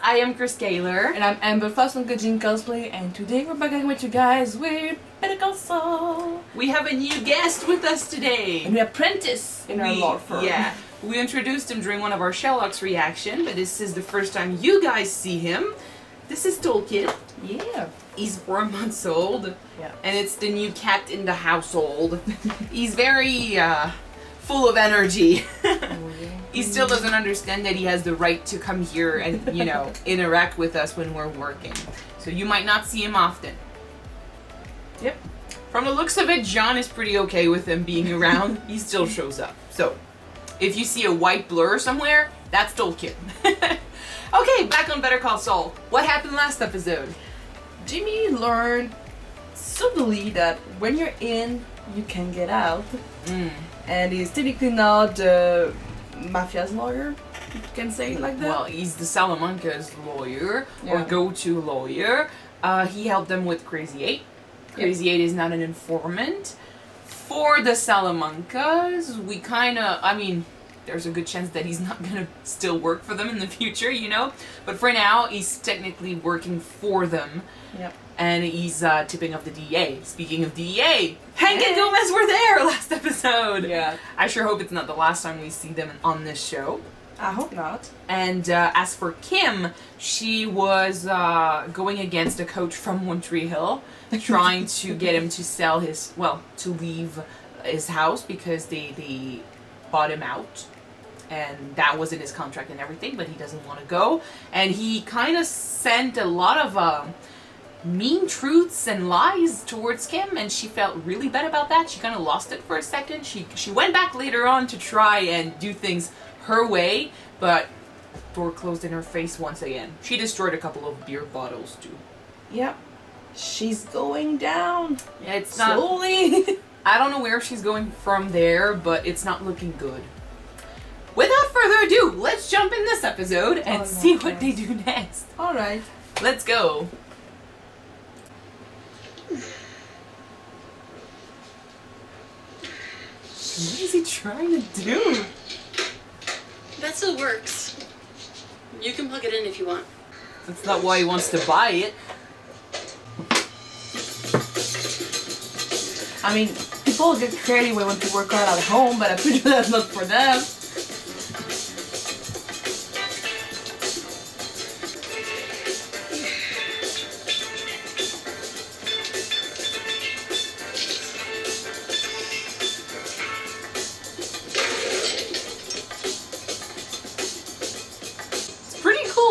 I am Chris Gaylor. And I'm Amber Foss from Good Jean Cosplay, and today we're back with you guys with Better Call Saul. We have a new guest with us today. A new apprentice in our law firm. Yeah. We introduced him during one of our Sherlock's reaction, but this is the first time you guys see him. This is Tolkien. Yeah. He's 4 months old. Yeah. And it's the new cat in the household. He's very full of energy. He still doesn't understand that he has the right to come here and, you know, interact with us when we're working. So you might not see him often. Yep. From the looks of it, John is pretty okay with him being around. He still shows up. So, if you see a white blur somewhere, that's Tolkien. Okay, back on Better Call Saul. What happened last episode? Jimmy learned subtly that when you're in, you can get out. And he's technically not the mafia's lawyer, you can say it like that. Well, he's the Salamanca's lawyer, or Yeah. go-to lawyer. He helped them with Crazy 8. Crazy 8 is not an informant. For the Salamancas, we kinda, I mean, there's a good chance that he's not gonna still work for them in the future, you know? But for now, he's technically working for them. Yep. And he's tipping off the DA. Speaking of DA, Hank and Gomez were there last episode! Yeah. I sure hope it's not the last time we see them on this show. I hope not. And as for Kim, she was going against a coach from One Tree Hill, trying to get him to sell his, well, to leave his house because they bought him out. And that was in his contract and everything, but he doesn't want to go. And he kind of sent a lot of mean truths and lies towards Kim, and she felt really bad about that. She kind of lost it for a second. She went back later on to try and do things her way, but door closed in her face once again. She destroyed a couple of beer bottles too. Yep. She's going down. Yeah, it's not slowly. I don't know where she's going from there, but it's not looking good. Without further ado, let's jump in this episode and see what they do next. Alright. Let's go. What is he trying to do? That still works. You can plug it in if you want. That's not why he wants to buy it. I mean, people get creative when they want to work out at home, but I'm pretty sure that's not for them.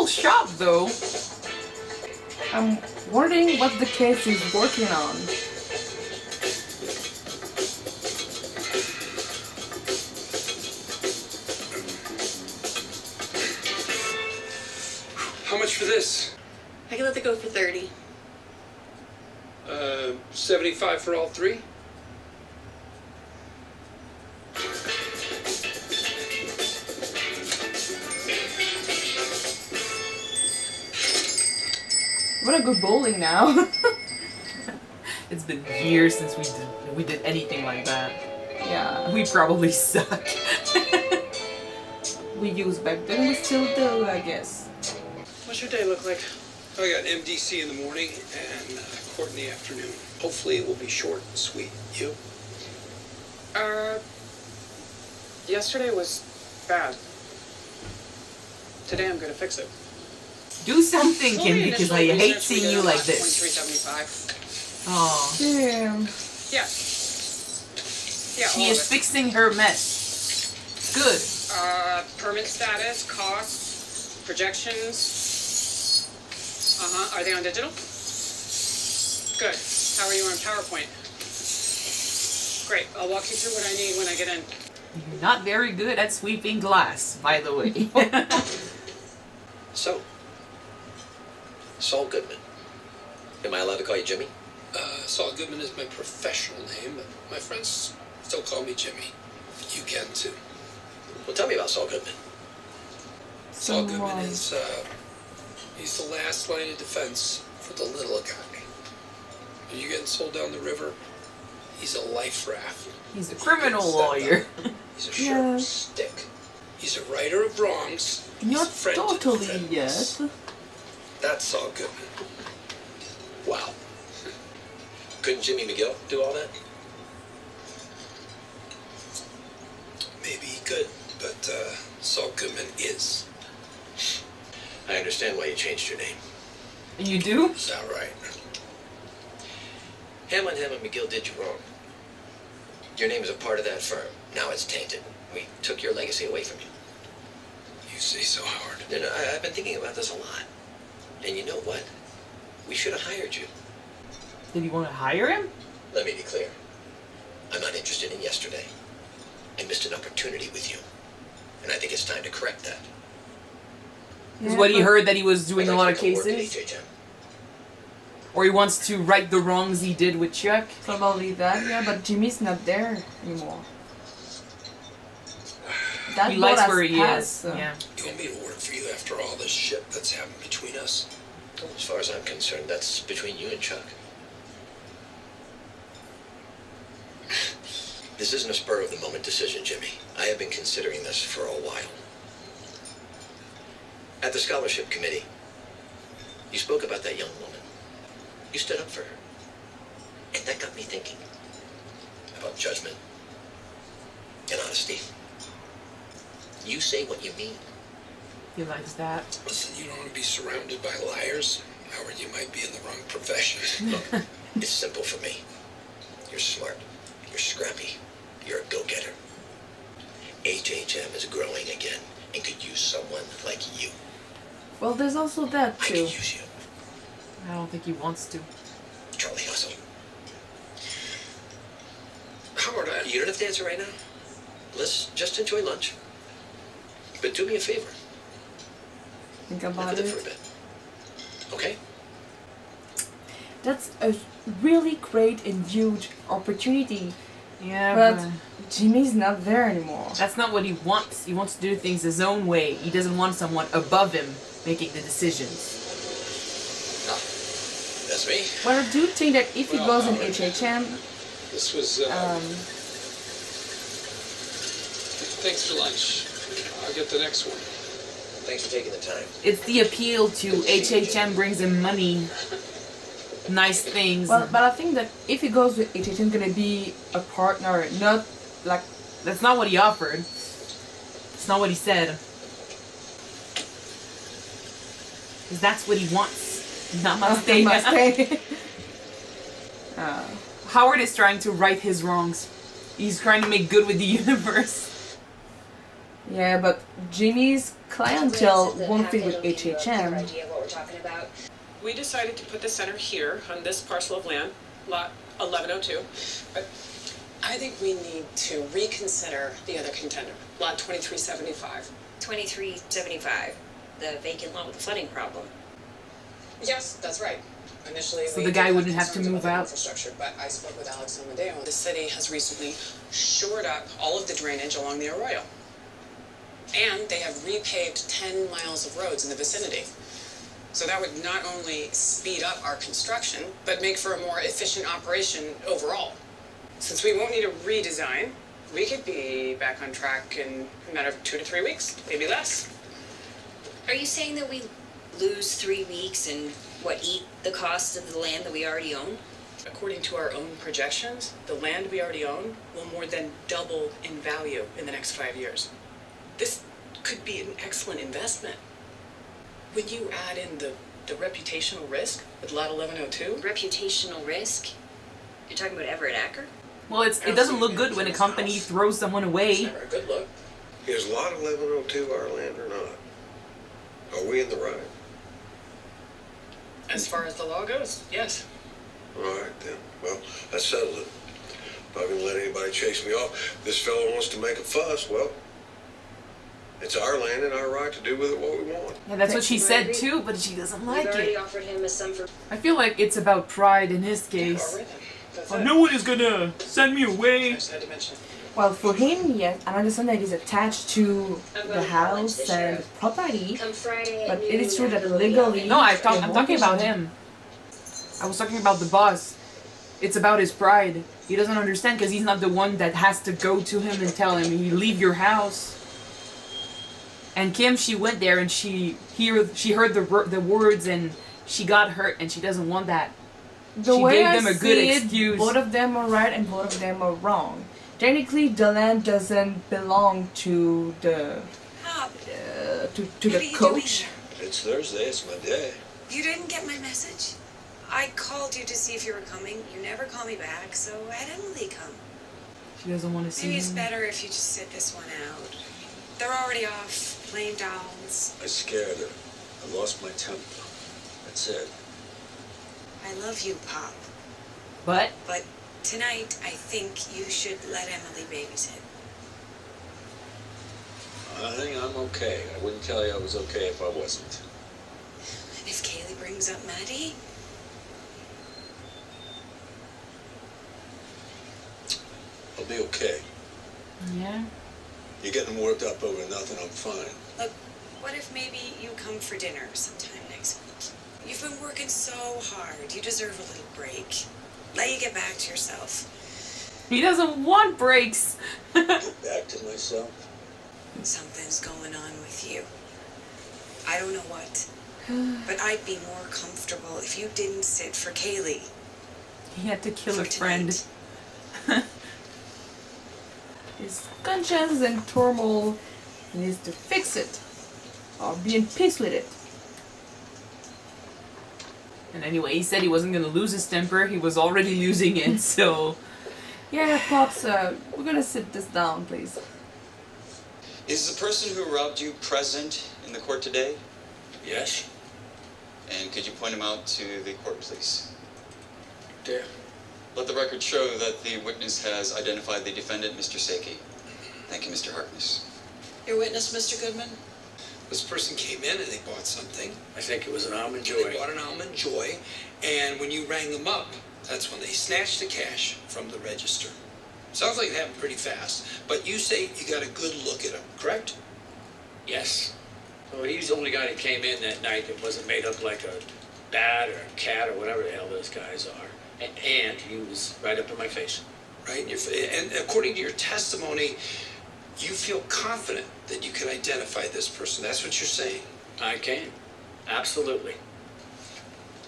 Shop though. I'm wondering what the case he's working on. How much for this? I can let it go for 30. 75 for all three? What a good bowling now. It's been years since we did anything like that. Yeah. We probably suck. We used back then, we still do, I guess. What's your day look like? I got MDC in the morning and court in the afternoon. Hopefully it will be short and sweet. You? Yesterday was bad. Today I'm gonna fix it. Do something, Kim, because I hate seeing you like this. 2375. Oh. Damn. Yeah. Yeah, She all is of it. fixing her mess. Good. Permit status, costs, projections. Are they on digital? Good. How are you on PowerPoint? Great. I'll walk you through what I need when I get in. You're not very good at sweeping glass, by the way. So, Saul Goodman. Am I allowed to call you Jimmy? Saul Goodman is my professional name, but my friends still call me Jimmy. You can too. Well, tell me about Saul Goodman. Saul Goodman is, he's the last line of defense for the little guy. When you're getting sold down the river, he's a life raft. He's a criminal lawyer. He's a sharp stick. He's a righter of wrongs. Not He's a friend to totally defend yet. us. That's Saul Goodman. Wow. Couldn't Jimmy McGill do all that? Maybe he could, but Saul Goodman is. I understand why you changed your name. You do? Is that right? Hammond McGill did you wrong. Your name is a part of that firm. Now it's tainted. We took your legacy away from you. You say so, Howard. No, I've been thinking about this a lot. And you know what? We should have hired you. Did you want to hire him? Let me be clear. I'm not interested in yesterday. I missed an opportunity with you. And I think it's time to correct that. Because what he heard that he was doing I'd a like lot of to go work at cases? HHM. Or he wants to right the wrongs he did with Chuck? Probably that, yeah, but Jimmy's not there anymore. That He boat likes has where he passed, is. so- Yeah. You want me to work for you after all this shit that's happened between us? Well, as far as I'm concerned, that's between you and Chuck. This isn't a spur-of-the-moment decision, Jimmy. I have been considering this for a while. At the scholarship committee, you spoke about that young woman. You stood up for her. And that got me thinking about judgment and honesty. You say what you mean. He likes that. Listen, you don't want to be surrounded by liars, Howard. You might be in the wrong profession. Look, it's simple for me. You're smart. You're scrappy. You're a go-getter. HHM is growing again and could use someone like you. Well, there's also that I too. could use you. I don't think he wants to. Charlie Hustle. Howard, You don't have to answer right now. Let's just enjoy lunch. But do me a favor. Think Live about with it for a it. bit. Okay? That's a really great and huge opportunity. Yeah, But Jimmy's not there anymore. that's not what he wants. He wants to do things his own way. He doesn't want someone above him making the decisions. That's me. But I do think that if he Well, goes in Howard, HHM, this was, thanks for lunch. I'll get the next one. Thanks for taking the time. It's the appeal to HHM brings him money, nice things. well, but I think that if he goes with HHM, gonna be a partner, not like That's not what he offered. It's not what he said. Because that's what he wants. Namaste. Namaste. Howard is trying to right his wrongs. He's trying to make good with the universe. Yeah, but Jimmy's clientele won't fit with HHM. Idea of what we're talking about. We decided to put the center here on this parcel of land, lot 1102. But I think we need to reconsider the other contender, lot 2375. 2375, the vacant lot with the flooding problem. Yes, that's right. Initially, So we the guy did have wouldn't have to concerns move about the out? infrastructure, but I spoke with Alex Amadeo. The city has recently shored up all of the drainage along the arroyo. And they have repaved 10 miles of roads in the vicinity. So that would not only speed up our construction, but make for a more efficient operation overall. Since we won't need a redesign, we could be back on track in a matter of 2 to 3 weeks, maybe less. Are you saying that we lose 3 weeks and eat the cost of the land that we already own? According to our own projections, the land we already own will more than double in value in the next 5 years. This could be an excellent investment. When you add in the reputational risk with lot 1102, Reputational risk? You're talking about Everett Acker? Well, it doesn't look good when a company throws someone It's away. never a good look. Is lot 1102 our land or not? Are we in the right? as far as the law goes, yes. All right, then. Well, that settles it. Not gonna let anybody chase me off. This fellow wants to make a fuss. Well, it's our land and our right to do with it what we want. Yeah, that's what she said too, but she doesn't We've like already it. offered him a sum for... I feel like it's about pride in his All case. right then. That's Oh, it. no one is gonna send me I away. just had to mention. Well, for him, yes, I understand that he's attached to I'm the going to house the and sheriff. property, Come Friday at but noon it is true that after the legally... No, I'm the talking mortgage- about him. I was talking about the boss. It's about his pride. He doesn't understand because he's not the one that has to go to him and tell him, you leave your house. And Kim, she went there and she heard the words and she got hurt and she doesn't want that. The She way gave I them a see good it, excuse. both of them are right and both of them are wrong. Technically, the land doesn't belong to the Pop, to what the are you coach. doing It's Thursday, it's my day. here? You didn't get my message? I called you to see if you were coming. You never called me back, so I had Emily come. She doesn't want to see Maybe it's him. better if you just sit this one out. They're already off playing dolls. I scared her. I lost my temper. That's it. I love you, Pop. But But tonight, I think you should let Emily babysit. I think I'm okay. I wouldn't tell you I was okay if I wasn't. And if Kaylee brings up Maddie, I'll be okay. yeah. You're getting worked up over nothing, I'm fine. look, what if maybe you come for dinner sometime next week? You've been working so hard. You deserve a little break. Let you get back to yourself. He doesn't want breaks. Get back to myself. Something's going on with you. I don't know what, but I'd be more comfortable if you didn't sit for Kaylee. He had to kill For a friend. tonight. His conscience is in turmoil. He needs to fix it or be in peace with it. And anyway, he said he wasn't gonna lose his temper. He was already losing it, so. Yeah, Pops, we're gonna sit this down, please. Is the person who robbed you present in the court today? Yes? And could you point him out to the court, please? There. Let the record show that the witness has identified the defendant, Mr. Saki. Thank you, Mr. Harkness. Your witness, Mr. Goodman? This person came in and they bought something. I think it was an almond They joy. bought an almond joy, and when you rang them up, that's when they snatched the cash from the register. Sounds like it happened pretty fast, but you say you got a good look at him, correct? Yes. So he's the only guy that came in that night that wasn't made up like a bat or a cat or whatever the hell those guys are. And he was right up in my face. Right? And according to your testimony, you feel confident that you can identify this person. That's what you're saying. I can. Absolutely.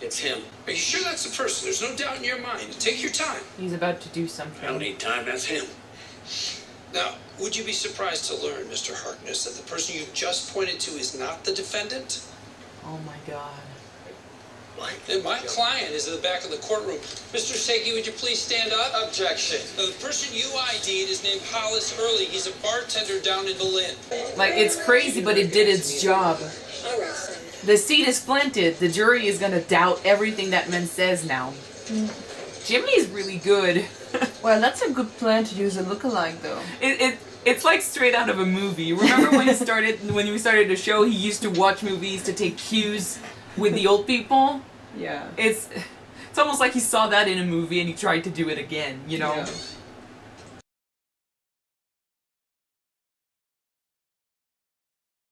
It's him. Are you sure that's the person? There's no doubt in your mind. Take your time. He's about to do I don't something. need time. That's him. Now, would you be surprised to learn, Mr. Harkness, that the person you just pointed to is not the defendant? Oh my god. And my client is in the back of the courtroom. Mr. Saki, would you please stand up? Objection. Now, the person you ID'd is named Hollis Early. He's a bartender down in Berlin. Like, it's crazy, but it did its job. All right, son. The seed is planted. The jury is gonna doubt everything that man says now. Jimmy is really good. Well, that's a good plan to use a lookalike, though. It's like straight out of a movie. Remember when we started the show, he used to watch movies to take cues with the old people? Yeah. It's almost like he saw that in a movie and he tried to do it again, you know? Yeah.